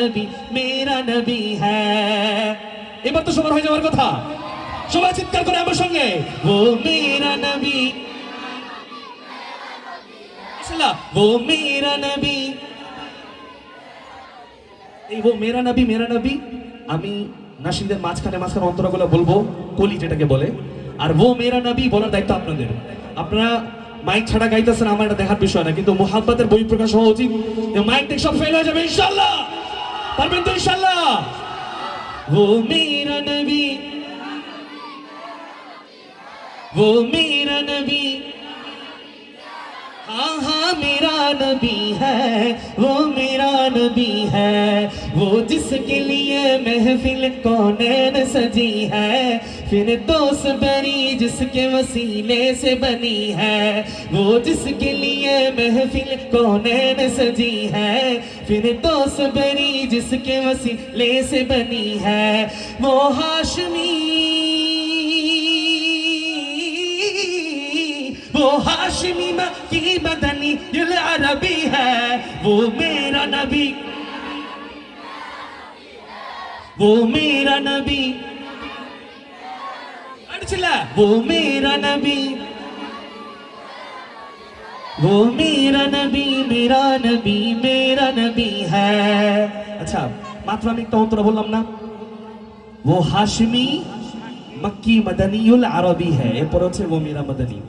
नबी मेरा नबी है। এবার তো সবার হয়ে যাওয়ার কথা, সবাই চিৎকার করে আমার সঙ্গে, वो मेरा नबी, वो मेरा नबी। এই वो मेरा नबी मेरा नबी আমি নাশিদের মাঝখানে মাঝখানে অন্তরাগুলো বলবো, কলি যেটাকে বলে, আর वो मेरा नबी বলার দায়িত্ব আপনাদের। আপনারা মাইক ছাড়া গাইতেছেন আমার এটা দেখার বিষয় না, কিন্তু মুহাব্বতের বই প্রকাশ হওয়া উচিত। মাইক টেক সব ফেল হয়ে যাবে ইনশাআল্লাহ, পারবেন তো ইনশাআল্লাহ? वो मेरा नबी, वो मेरा नबी, हाँ हाँ मेरा नबी है, वो मेरा नबी है, वो जिसके लिए महफिल कौनैन सजी है, फिर दोस्त बरी जिसके वसीले से बनी है, वो जिसके लिए महफिल कौनैन सजी है, फिर दोस्त बरी जिसके वसीले से बनी है, वो हाशमी, वो हाशमी की मदनी दिल अरबी है, वो मेरा नबी, वो मेरा नबी, वो मेरा नबी, वो मेरा नबी, मेरा नबी, मेरा नबी है। अच्छा मात्र আমি একটা অন্তরা বললাম না, वो हाशमी मक्की मदनीउल अरबी है, এরপর হচ্ছে वो मेरा मदनी,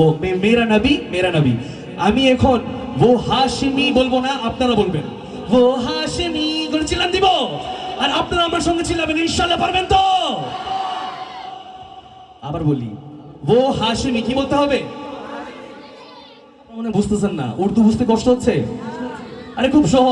ও মেরা নবী মেরা নবী। আমি এখন वो হাশমি বলবো না, আপনারা বলবেন वो হাশমি করে চিল্লান দিব, আর আপনারা আমার সঙ্গে চিল্লাবেন ইনশাআল্লাহ, পারবেন তো? আবার বলি वो হাশমি কি বলতে হবে? মনে বুঝতেছেন না, উর্দু বুঝতে কষ্ট হচ্ছে? আরে খুব সহজ।